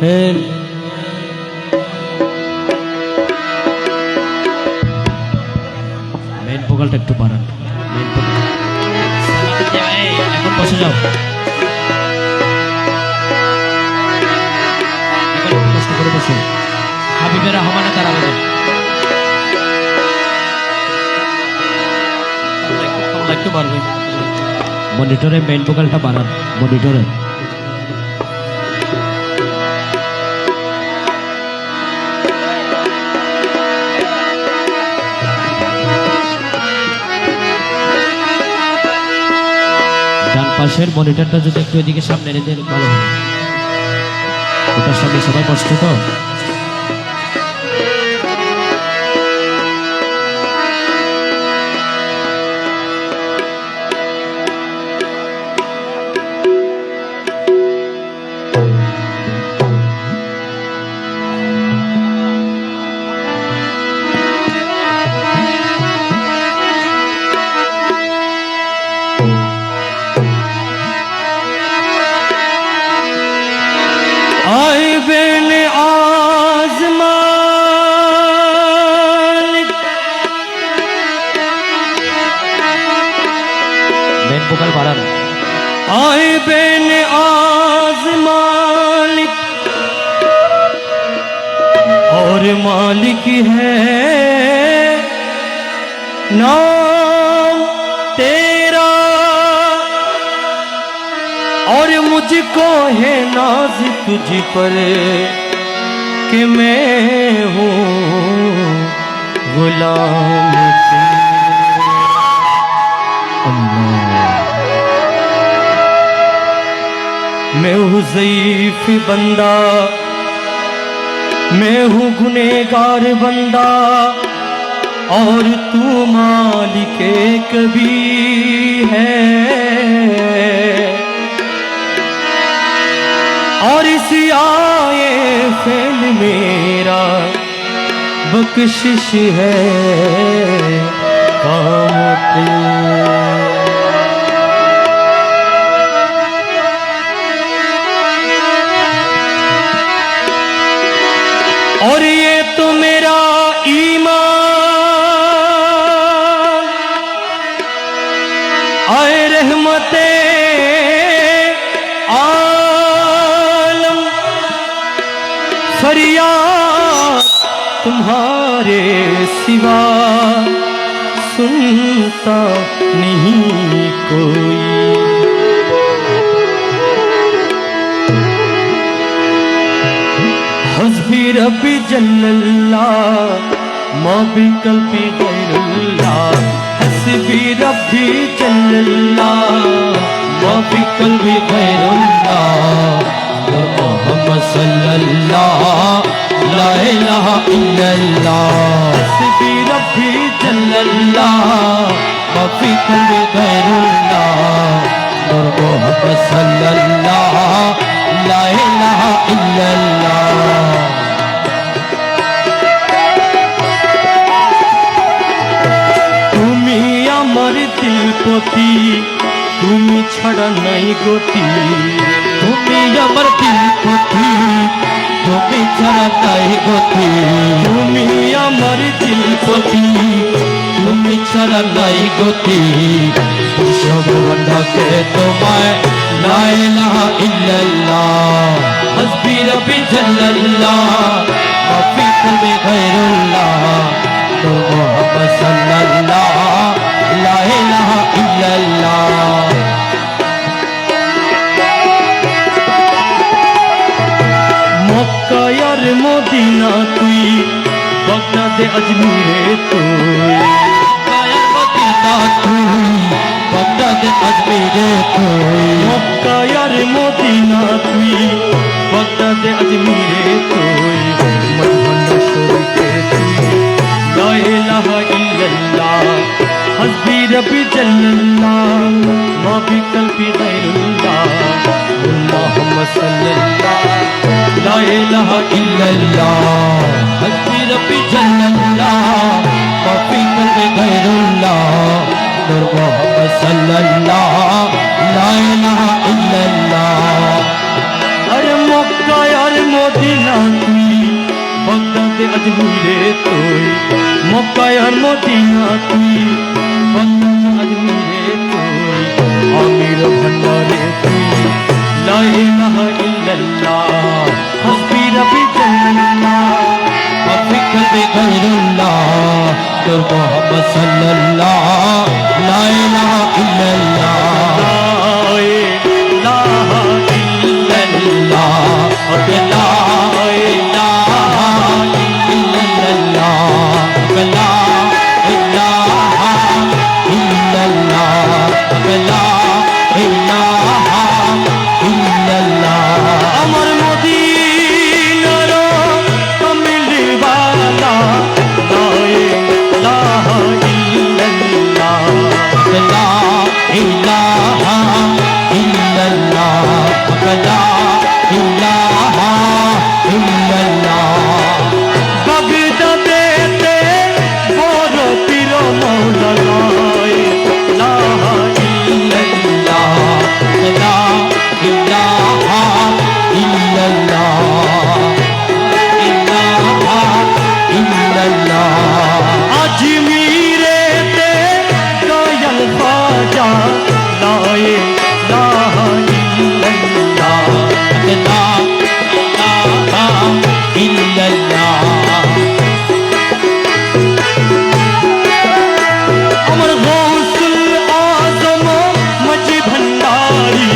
Main ভোকালটা একটু বাড়ান। এখন বসে যাও, এখন কষ্ট করে বসো। হাবিবের রহমানে তার আবেদন একটু বাড়বে। মনিটরে মেন ভোকালটা বাড়ান, মনিটরে। ডান পাশের মনিটরটা যদি একটু এদিকে সামনে এনে দেন ভালো হবে। ওটার সামনে সবাই বসছে তো। आइबेन आजमान মেন ভোকাল বাড়ান। आइबेन आजमान और मालिक है नाम तेरा और मुझको है नाज तुझ पर कि मैं हूँ गुलाम मैं हूँ ज़ईफ़ बंदा, मैं हूँ गुनहगार बंदा और तू मालिक कभी है। और इस आए फेल मेरा बख्शिश है काम तेरा। और ये तो मेरा ईमान आए रहमते फरियाद तुम्हारे सिवा सुनता नहीं कोई। हस्बी रब्बी जल्लल्लाह माँ भी कल्बी गैरुल्लाह। हस्बी रब्बी जल्लल्लाह माँ भी कल्बी गैरुल्लाह। मोहम्मद सल्लल्लाह ला इलाहा इल्लल्लाह। हस्बी रब्बी जल्लल्लाह माँ भी कल्बी गैरुल्लाह। मोहम्मद सल्लल्लाह ला इलाहा इल्लल्लाह। তুমি আমার দিল পতি, তুমি ছাড়া নাই গতি। তুমি আমার দিল পতি, তুমি ছাড়া নাই গতি। তুমি আমার দিল পতি, তুমি ছাড়া নাই গতি। সব ডাকে তোমায় লা ইলাহা ইল্লাল্লাহ। হসবি রব্বি জাল্লাল্লাহ মাফি কলবি গায়রুল্লাহ। নূর মুহাম্মদ সাল্লাল্লাহ লা ইলাহা ইল্লাল্লাহ। মক্কা আর মদিনা তুই, বাগদাদে আজমিরে তুই। কায়ার মদিনা তুই, বাগদাদে আজমিরে তুই। মক্কা আর মদিনা তুই, বাগদাদে আজমিরে তুই। মদিনা শরীফে তুই লা ইলাহা ইল্লাল্লাহ। হসবি রব্বি জাল্লাল্লাহ মা বি কলবি গায়রুল্লাহ। মুহাম্মদ সাল্লাল্লাহ লা ইলাহা ইল্লাল্লাহ। হসবি রব্বি জাল্লাল্লাহ মাফি কলবি গায়রুল্লাহ। নূর মুহাম্মদ সাল্লাল্লাহ লা ইলাহা ইল্লাল্লাহ। अरे मक्का यार মদিনা তুই বগদাদে আজমিরে তুই মক্কায় আর মদিনা তুই বগদাদে আজমিরে তুই আমির ভান্ডারে তুই লা ইলাহা ইল্লাল্লাহ হাসবি রাব্বি জাল্লাল্লাহ মাফি করবে গায়রুল্লাহ তোর মোহাম্মদ সাল্লাল্লাহ লা ইলাহা ইল্লাল্লাহ লা ইলাহা আমার মদিনার কমলিওয়ালা লা ইলাহা ইল্লাল্লাহ বাগদাদেতে বড় পীর মওলা লা ইলাহা আজমিরেতে দয়াল খাজা লা ইলাহা ইল্লাল্লাহ আমার গৌসুল আজম মজি ভণ্ডারি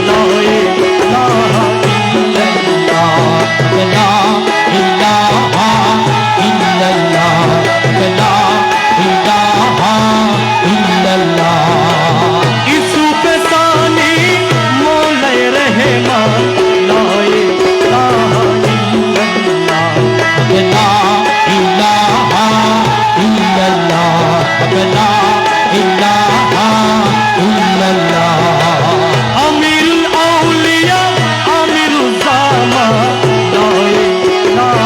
লা ইলাহা ইউসুফ সানি মৌলায়ে রহমান লা ইলাহা আমিরুল আউলিয়া আমিরুজ জামান লা ইলাহা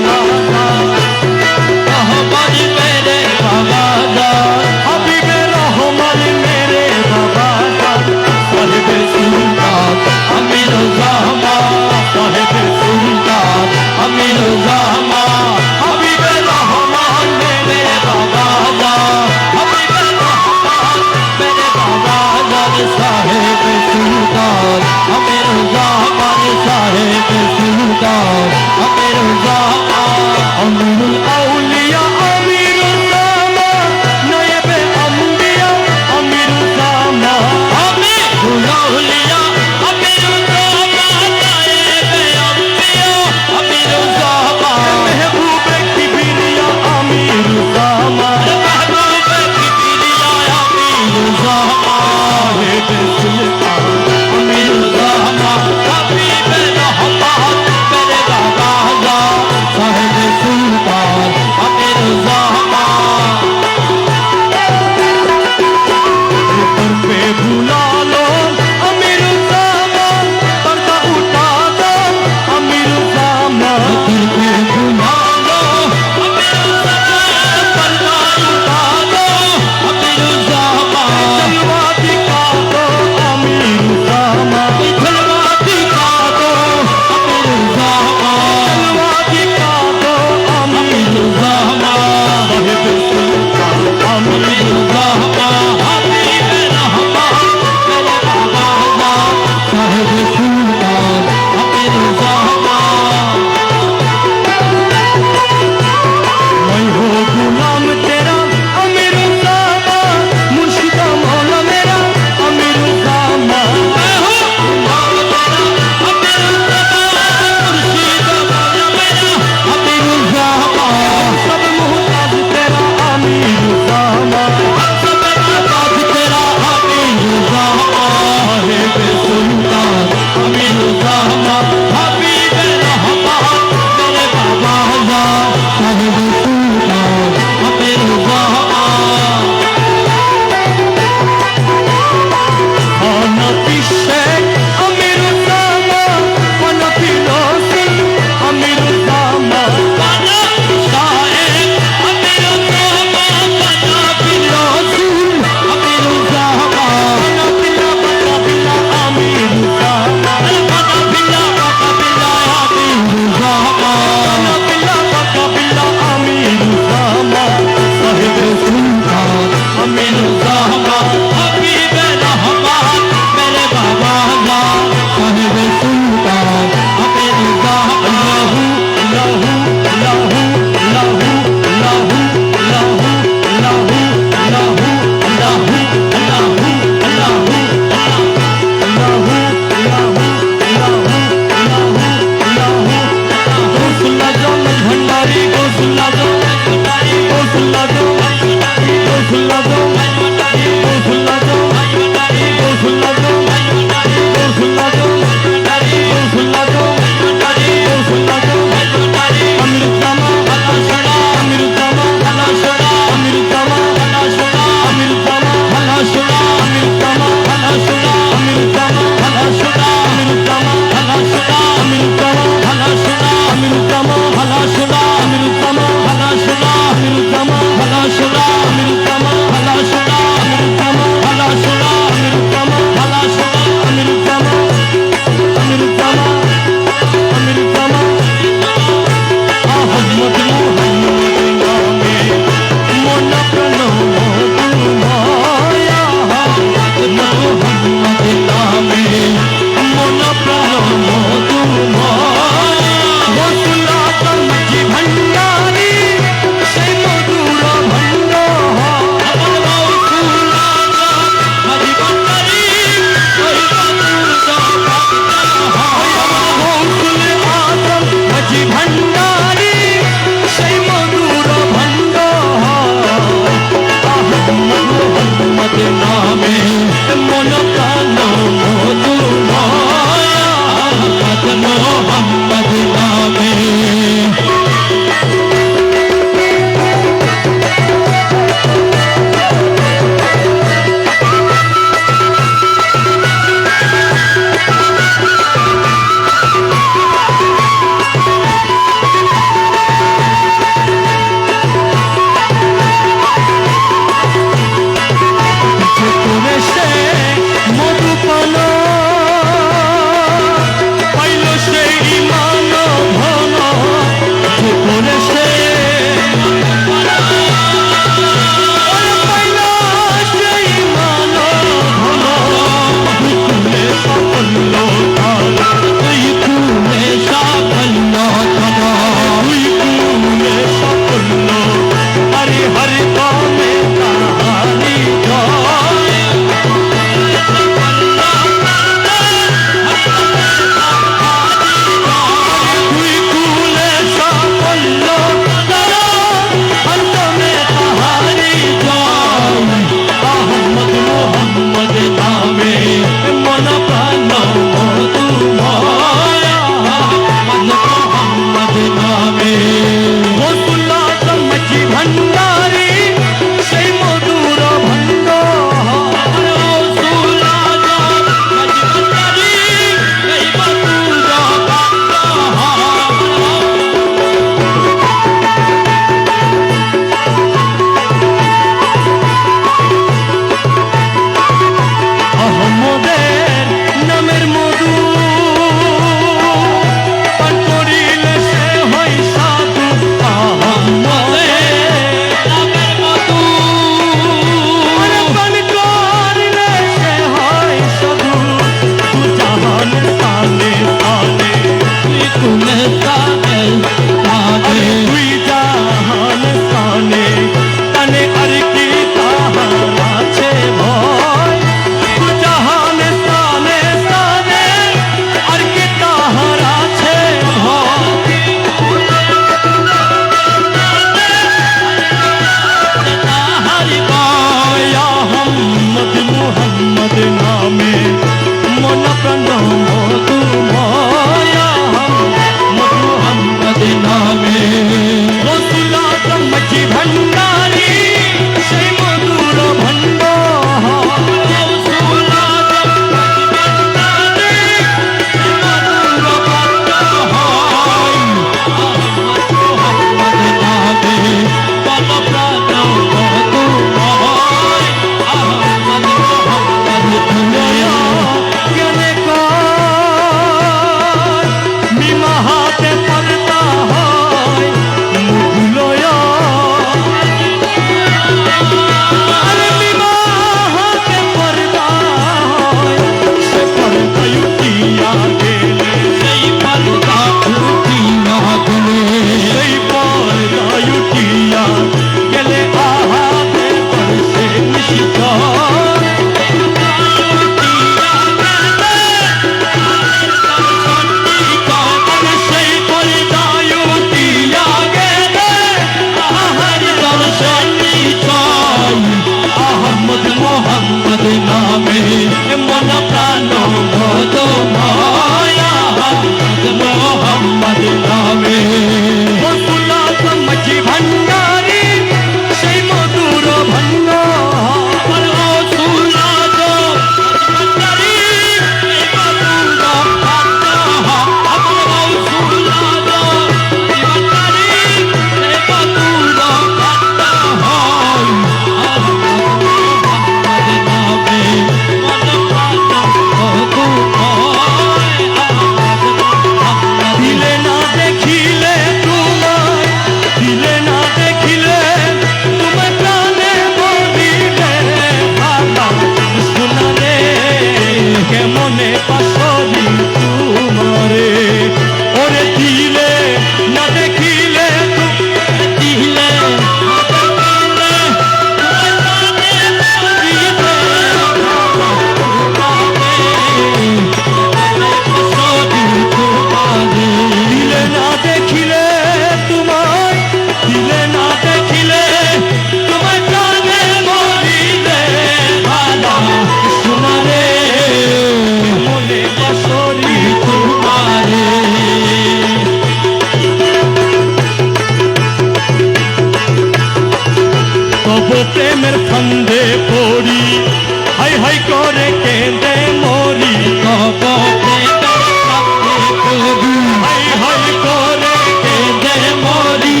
হাই করে কেঁদে মরি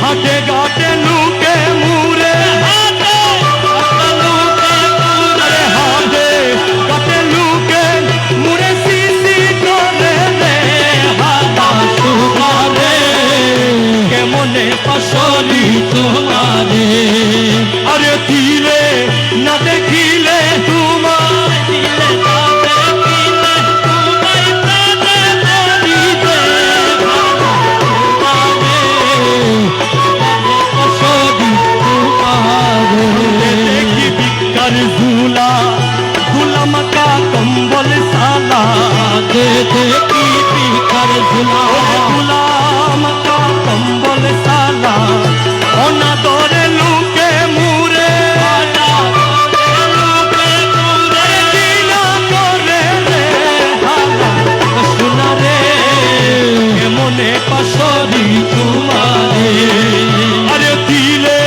হাটে ঘাটে লুকে মুরে আরে হাটে ঘাটে লুকে মুরে সিসি করে রে হাতা তোমারে কেমনে পাশরি তোমারে আরে দিলে না দেখিলে তোমার দিলে না দেখিলে তোমায় প্রাণে মরিতে তোমারে পাশরি তোমারে দেখি বিকার ঝুলা ঝুলা মাকা কম্বল সালা দেখি পিকার ঝুলা ঝুলা মাকা কম্বল সালা অনা দরে লুকে মুরে দিলা করে রে হালা সোনা রে কেমনে পাশরি তোমারে আরে দিলে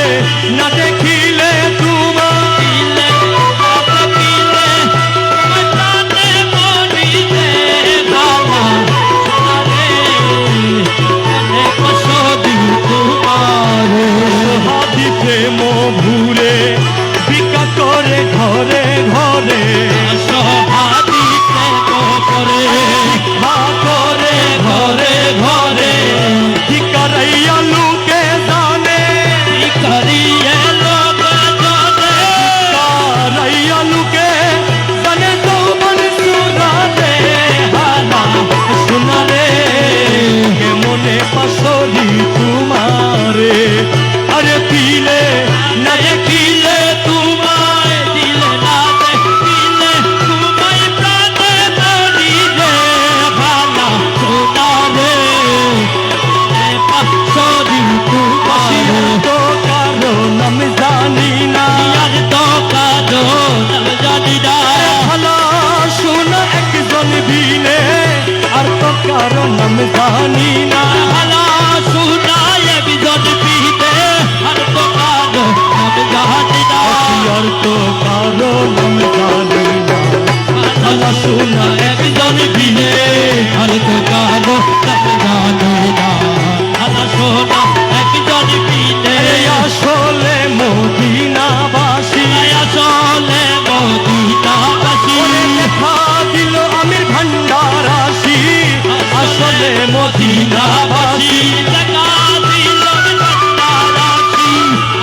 না দেখিলে তোমার দিলে না দেখিলে তোমায় প্রাণে মরিতে ভালা সোনারে অনেক পাশরি তোমারে হাতি প্রেম ভুলে বিকা করে ঘরে ঘরে সহাদি প্রেম করে হা করে ঘরে ঘরে ঠিকারাইয়া লুকে জানে করিয়ে লোক জানে ঠিকারাইয়া লুকে জানে যৌবন সুরাতে হালা সোনা রে কেমনে পাশরি তোমারে আরে দিলে না দেখিলে তোমায় দিলে না দেখিলে তোমায় প্রাণে মরিলে ভালা সোনারে পাশরি তোমারে তো কারো নাম জানি না আর তো কাজো নাম জানি না ভালা শোনা একজন বিনে আর তো কারো নাম জানি না ভালা শোনায় বিজন পিতে আর তো কাজো নাম জানি না আর তো কারো নাম জানি না ভালা শোনা একজন বিনে আর তো কাজো নাম জানি না ভালা শোনা একজন বিনে আসলে মদিনাবাসী আসলে মদিনাবাসী লেখা দিল আমির ভান্ডার আসি আসলে মদিনাবাসী দেখা দিল ভান্ডারাসী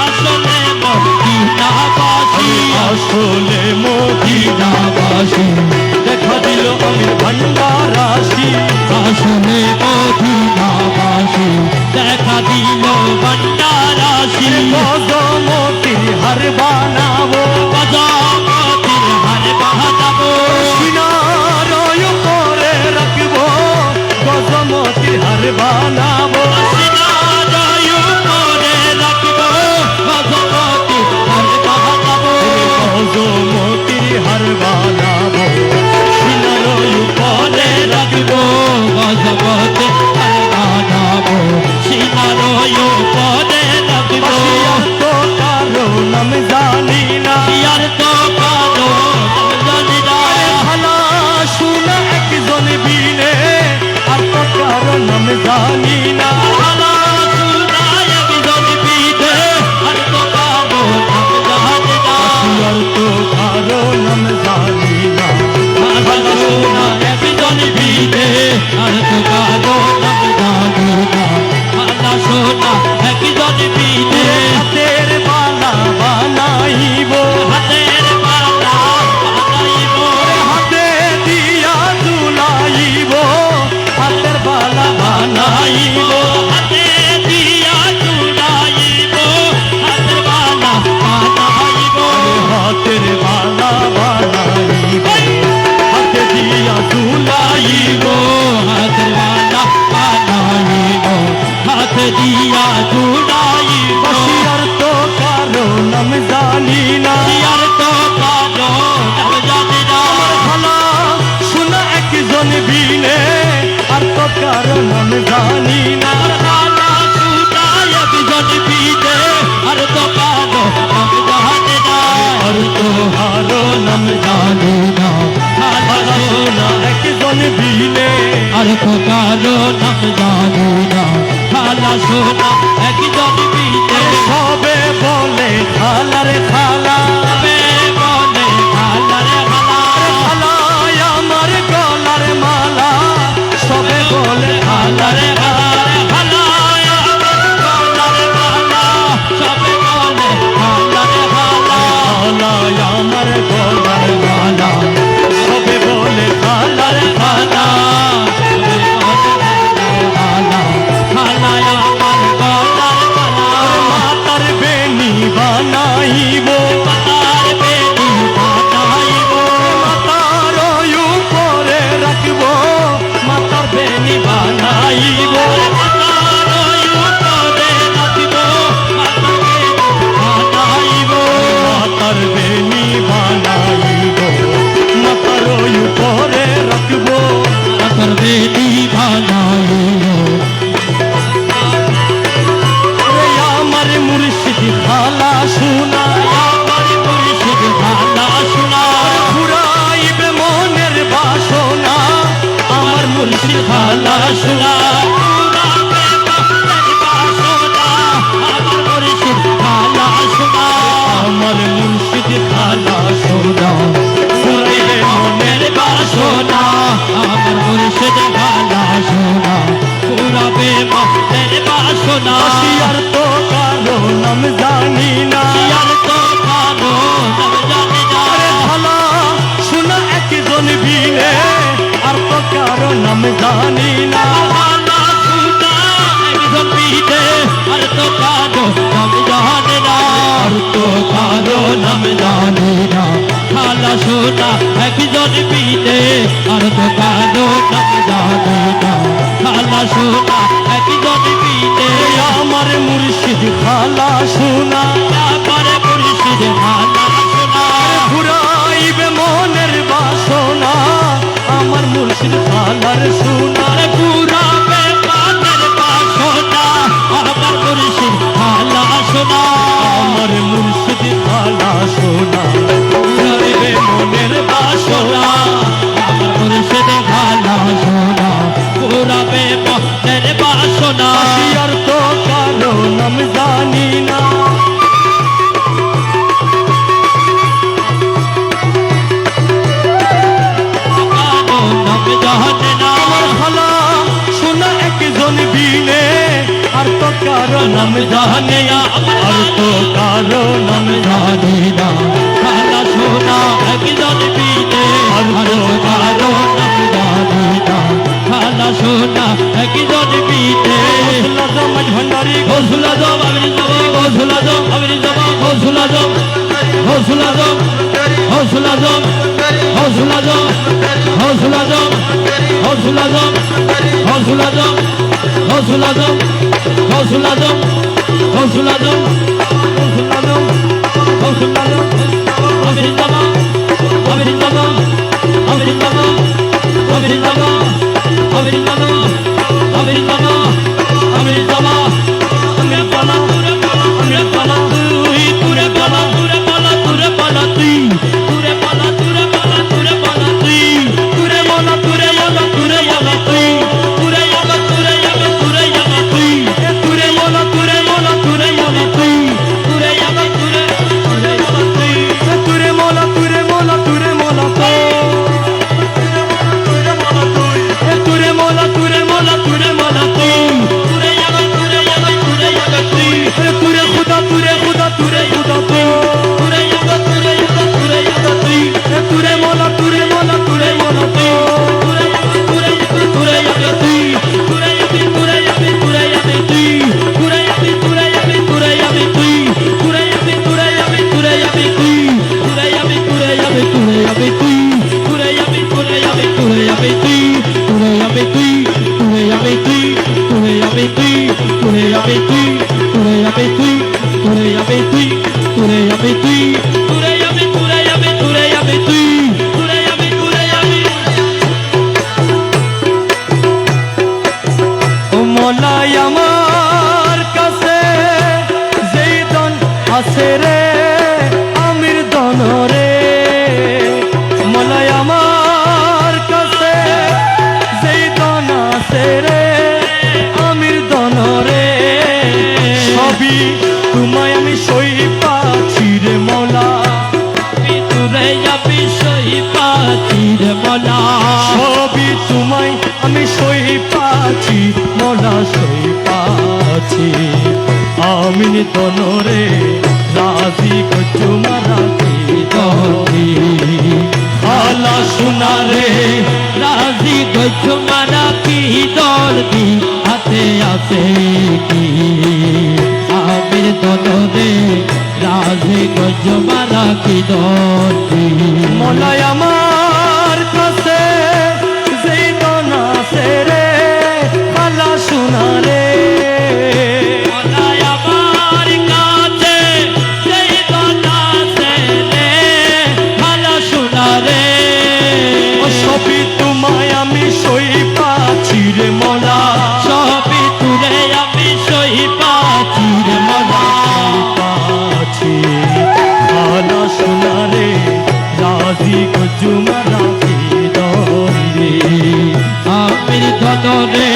আসলে মদিনাবাসী আসলে মদিনাবাসী দেখা দিল আমির ভান্ডার আসি আসলে মদিনাবাসী দেখা দিল ভান্ডারাসী গজমতির হার বানাবো গজমতির হার বানাবো সিনারয় করে রাখবো গজমতির হার বানাবো সিনাজয় করে রাখবো গজমতির হার বানাবো গজমতির হার বানাবো সিনারয় করে রাখবো গজমতির হার বানাবো সিনারয় করে রাখবো তো কারো নাম জানি না আর তো কারো নাম জানি না ভালা শোনা একজন বিনে আর তো কারো নাম জানি না ভালা শোনায় একজন বিদে আর তো কারো নাম জানি না আর তো কারো নাম জানি না ভালা শোনা একজন বিদে আর তো কারো নাম জানি না ভালা শোনা একজন বিদে হাতের বালা বানাইব হাতের মালা বানাইব হাতে দিয়া দুলাইব হাতের বালা বানাইব হাতে দিয়া চুড়াইব হাতের মালা বানাইব হাতের বালা বানাইব হাতে দিয়া দুলাইব হাতের মালা বানাইব হাত দিয়া চুড়াইব আর তো কারো নাম জানি না আর তো কারো নাম জানি না ভালা শোনা একজন বিনে আর তো কারো নাম জানি না ভালা শোনায় একজন বিদে আর তো কারো নাম জানি না আর তো হারো নাম জানি না ভালা শোনা একজন বিনে আর তো তো কারো নাম জানি না খালা সোনা একজন বিনে সবে বলে খালা রে খালা সবে বলে খালা রে খালা খালায় আমার গলার মালা সবে বলে খালা রে খালা রে খালা আমার গলার মালা সবে বলে খালা রে খালা খালায় আমার গলার মালা সবে বলে খালা রে খালা মাতার বেনি বানাইব মাতার উপরে রাখব মাতার বেনি বানাইব মাতার বেনি বানাইব মাতার উপরে রাখব আমার মুর্শিদ খালা শোনা ফুরাইবে মনের বাসনা আমার মুর্শিদ খালা শোনা আমার মুর্শিদ খালা শোনা ফুরাইবে মনের বাসনা আমার মুর্শিদ ভালা সোনা পুরাবে মনের বাসনা আর তো কারো নাম জানি না আর তো কারো নাম জানি না খালা শোনা একজন বিনে আর তো কারো নাম জানি না ভালা সোনা একজন বিদে আর তো কারো নাম জানে না আর তো কারো নাম জানে না ভালা সোনা একজন বিদে আর তো কারো নাম জানে না ভালা সোনা একজন বিদে আমার মুর্শিদ খালা শোনা আমার মুর্শিদ ভালা সোনা ফুরাইবে মনের বাসনা আমার মুর্শিদ খালার শোনা পুরাবে মনের বাসনা আমার মুর্শিদ ভালা সোনা আমার মুর্শিদ খালা শোনা ফুরাইবে মনের বাসনা আমার মুর্শিদ ভালা সোনা পুরাবে মনের বাসনা আর তো কারো নাম জানি না কারো নাম জানে না আমার খালা শোনা একজন বিনে আর তো কারো নাম জানে না আর তো কারো নাম জানি না ভালা সোনা একজন বিদে আর তো কারো নাম জানে না ভালা সোনা একজন বিদে সমাজ ভান্ডারি ঘোষলা জম আমির জমা ঘোষলা জম আমির জমা ঘোষলা জম ঘোষলা জম ঘোষলা জম ঘোষলা জম ঘোষলা জম ঘোষলা জম ঘোষলা জম ঘোষলা জম ঘোষলা জম ঘোষলা জম ঘোষলা জম আমির জমা আমির জমা আমির জমা আমির জমা আমির জমা আমির জমা আমির জমা আমির পালা আমির পালা তুই তুরে পালা তুরে পালা তুরে পালা তুই তুরে পালা তুরে পালা তুরে পালা তুই তুরে মালা তুরে মালা তুরে মালা তুই তুরে মালা তুরে মালা তুরে মালা তুই তুরে মালা তুরে মালা তুরে মালা তুই তুরে মালা তুরে তুরে মালা তুই তুরে মোলা তুরে মোলা তুরে মোলা তো তুরে মোলা তুরে মোলা তুরে মোলা তো তুরে মালা তুরে মালা তুরে মালা তুই তুরে খুদা তুরে খুদা তুরে খুদা তো তুরে মালা তুরে মালা তুরে মালা তুই তুরে মোলা তুরে মোলা তুরে মোলা তো তুরে তুরে তুরে মালা তুই তুরে তুরে তুরে মালা তুই তুরে তুরে তুরে মালা তুই তুরে তুরে তুরে মালা তুই তুরে তুরে তুরে মালা তুই তুরে তুরে তুরে মালা তুই তুরে তুরে তুরে মালা তুই তুরে তুরে তুরে মালা তুই তুরে তুরে তুরে মালা তুই তুরে তুরে তুরে মালা তুই তুরে তুরে তুরে মালা তুই তুরে তুরে তুরে মালা তুই তুরে তুরে তুরে ও মোলাই আমার কাছে যেই দন আছে রে আমির দন রে মোলাই আমার কাছে যেই দন আছে সই পাছি মোলা সই পাছি আমির তনরে রাজি গজু মারা কি দরি খালা সোনারে রাজি গজ মারা কি দর্দি হাতে আছে কি আমির দনরে রাজি গজ মারা কি দর্দি মলায় আমার কাছে যেই দনা সেরে খালা সোনারে মলায় আমার কাছে সেই কথা ছেলে ভালো শোনারে ও সবই তোমায় আমি সই পাছি রে মোলা সবই তুলে আমি সই পাচ্ছি রে মলা পাছি খালা সোনারে রাজি গজু মারা কি দরি আমির ধনরে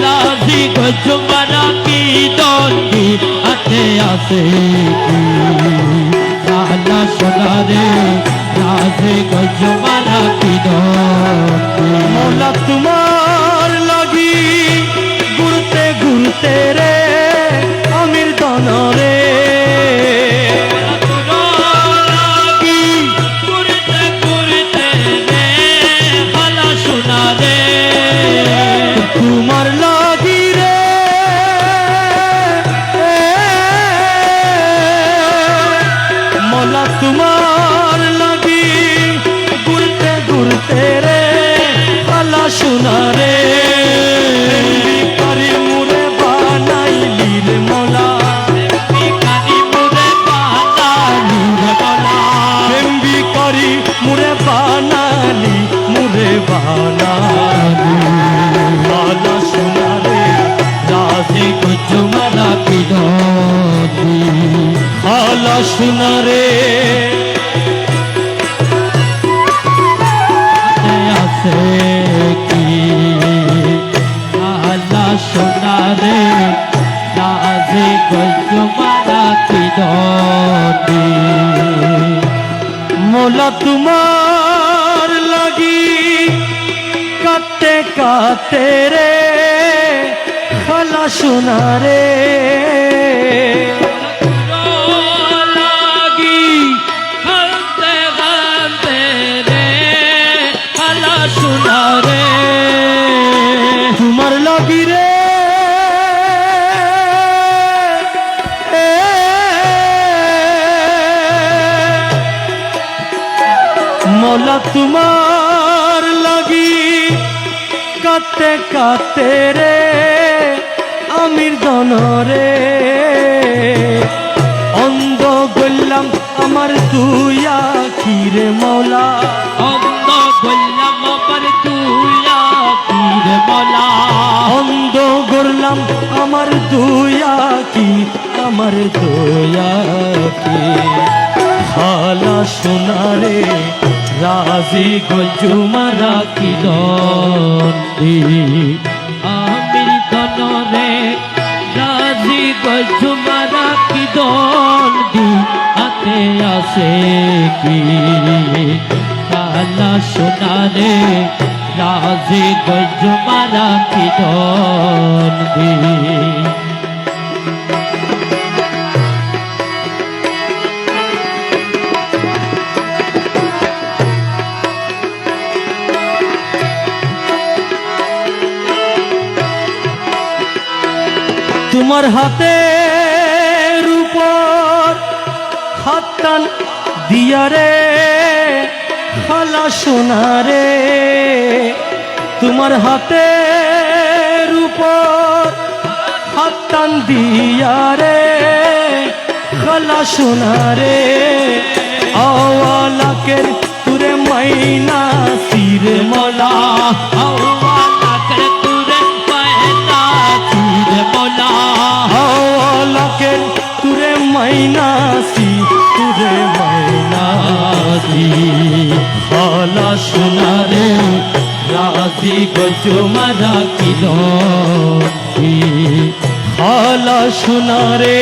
রাজি গজ মারা কি দর্দি হাতে আছে কি রালা সোনারে রাজি গজ মারা কি দর্দি মোলা তোমার লাগি ঘুরতে ঘুরতে রে আমির দনরে লাগি করতে করতে রে ভালো শোনারে তোমার লাগি রে মোলা তোমার লাগি ঘুরতে ঘুরতে রে আলা সোনারে করি মুরে বানাইলি রে মোলা ভিখারি মুরে পাতালি রে বলা প্রেমবি করি মুরে বানালি মুরে বানালি আলা সোনারে রাজি গজ মারা কি দর্দি আলা সোনারে আছে কি আল্লাহ সোনারে রাজে গজ মারা কি দর্দি মোলা তোমার লাগি কাটতে কাটতে রে খালা সোনারে লাগি হাতে হাতে রে আল্লাহ সোনারে তোমার লাগি রে মোলা তোমার লাগি কাটতে কাটতে রে আমির দনরে অন্ধ গল্লাম আমার দুই আখি রে মৌলা অন্ধ বললাম আমার তুইয়া পীর বলা অন্ধ গড়লাম আমার দুই আখি আমার দুই আখি খালা সোনারে রাজি গজু মারা কি দন্দি আমির তনরে রাজি গজ মারা কি দন্দি হাতে আসে কি কালা সোনারে রাজি গজ মারা কি দন্দি তোমার হাতের উপর হাত টান দিয়া রে খালা সোনারে তোমার হাতের উপর হাত টান দিয়া রে খালা সোনারে আওয়ালাকের তুরে মাইনা সিরে মলা আওয়ালা করে তুরে পায়না তুরে বলা আওয়ালাকের তুরে মাইনাসি তুরে মাইনাসি খালা সোনারে রাজি গজ মারা কি দন্দি খালা সোনারে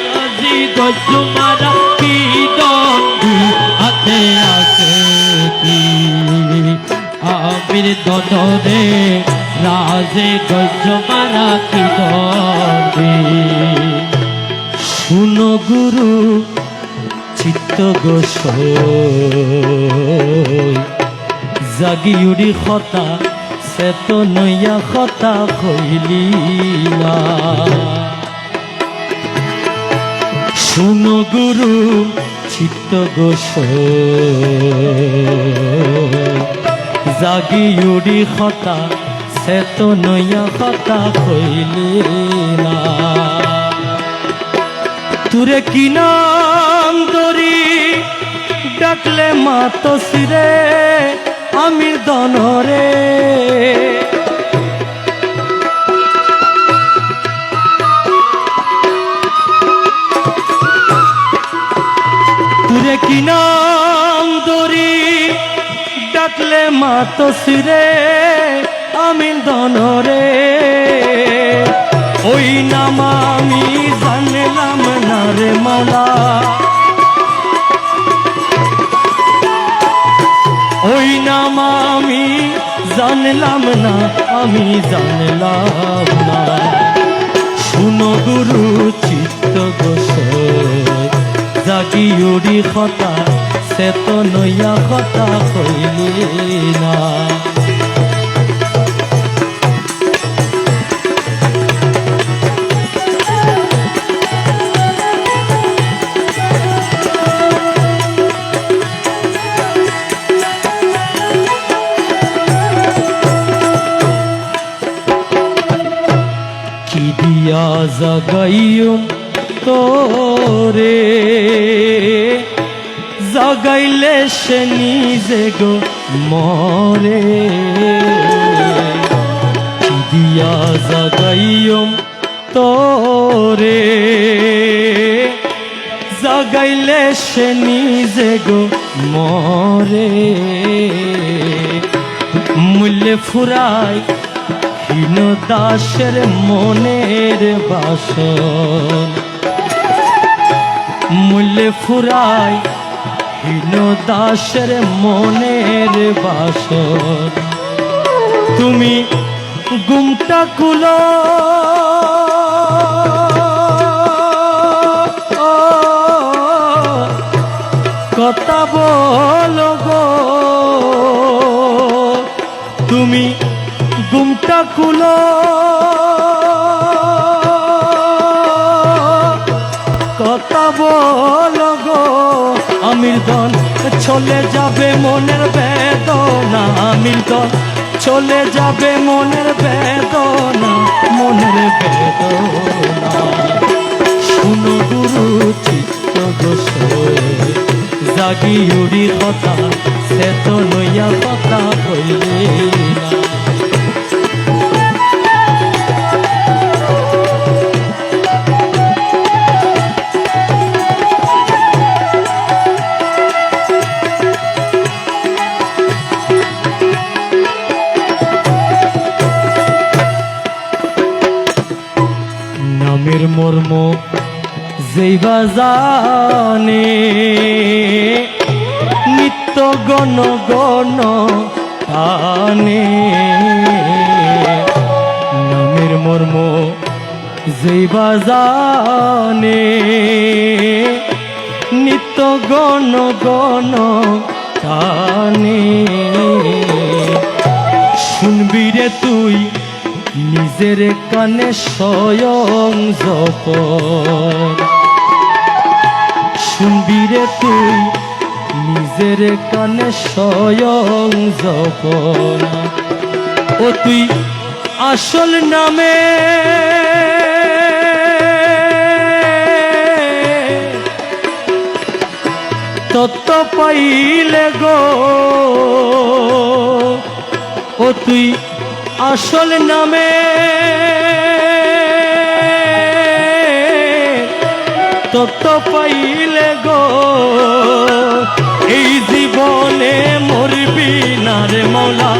রাজি গজ মারা কি দন্দি হাতে আছে কি আমির দনরে রাজে গজ্জ মারা কি করবে শুনো গুরু চিত্ত গোসই জাগি উড়ি খতা সে তো নইয়া খতা কইলি না শুনো গুরু চিত্ত গোসই জাগি উড়ি খতা সে তো নইয়া খতা কইলি না তুরে কি নাম দরি ডাকলে মাতো সিরে আমি দনরে তুরে কি নাম দরি ডাকলে মাতো সিরে আমি দনরে ওই নাম আমি জানলাম না রে মাওলা ওই নাম আমি জানলাম না আমি জানলাম না শুনো গুরু চিত্ত গোসই জাগি উড়ি খতা সে তো নইয়া খতা কইলি না কি দিয়া জাগাইম তোরে জাগাইলে সে নিজে গো মরে কি দিয়া জাগাইম তোরে জাগাইলে সে নিজে গো মরে মূল্যে ফুরাই হীন দাসের মনের বাসন মূল্যে ফুরাই হীন দাসের মনের বাসন তুমি গুমটা কুলো কথা বলো গো তুমি গুমটা কুলো কথা বলো গো আমির দন চলে যাবে মনের বেদনা আমির দন চলে যাবে মনের বেদনা মনের বেদনা শুনো গুরু চিত্ত গোসই জাগি উড়ি কথা সে তো লইয়া কথা কইলি না নামের মর্ম যেইবা জানে নিত্য গণ গণ টানে নামের মর্ম যেইবা জানে নিত্য গণ গণ টানে শুনবি রে তুই নিজের কানে স্বয়ং জপন শুনবি রে তুই নিজের কানে স্বয়ং জপন ও তুই আসল নামে তত্ত্ব পাইলে গো ও তুই আসল নামে তত্ত্ব পাইলে গো এই জীবনে মরবি না রে মৌলা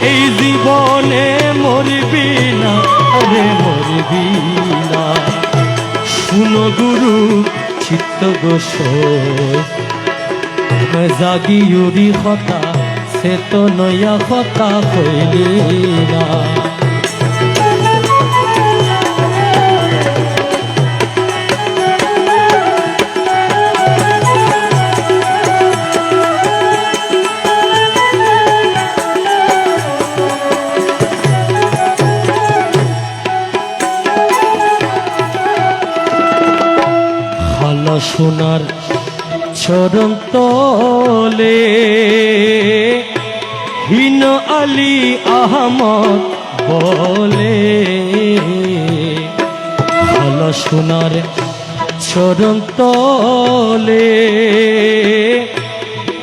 এই জীবনে মরবি না আরে মরবি না শুনো গুরু চিত্ত গোসই জাগি উড়ি কথা সে তো নয়া কথা কইলি না সোনার চরণ তলে হিন আলী আহমদ বলে ভালো সোনার চরণ তলে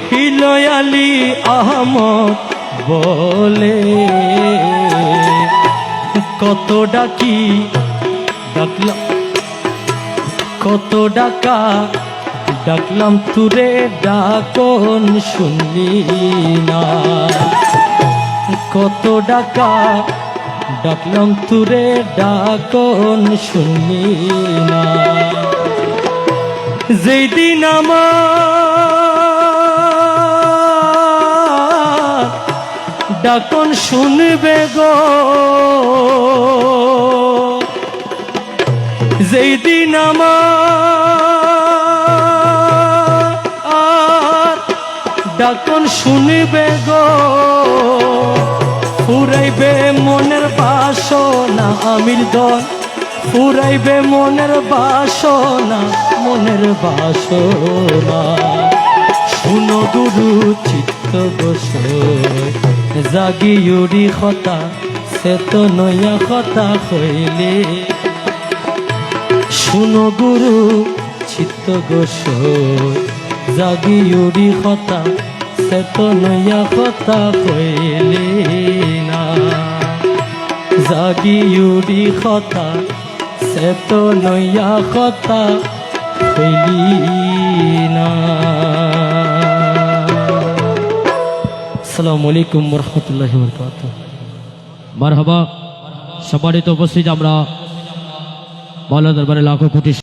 হিন আলী আহমদ বলে কত ডাকি ডাকলাম কত ডাকা ডাকলাম তুরে ডাকন শুনলি না কত ডাকা ডাকলাম তুরে ডাকন শুনলি না যেই দিন আমার ডাকন শুনবে গো যেই দিন আমার ডাকন শুনবে গো ফুরাইবে মনের বাসনা আমির দল ফুরাইবে মনের বাসনা মনের বাসনা শুনো গুরু চিত্ত গোসই জাগিউরি খতা সে তো নয়া খতা হইলে শুনো গুরু চিত্ত গোসই জাগিউরি খতা সে তো নয়া খতা হইলে না জাগিউরি খতা সে তো নয়া খতা হইলি না। আসসালামু আলাইকুম ওয়া রাহমাতুল্লাহি ওয়া বারাকাতুহু। মারহাবা। সম্মানিত উপস্থিত, আমরা মাওলানা দরবারে লাখো কোটি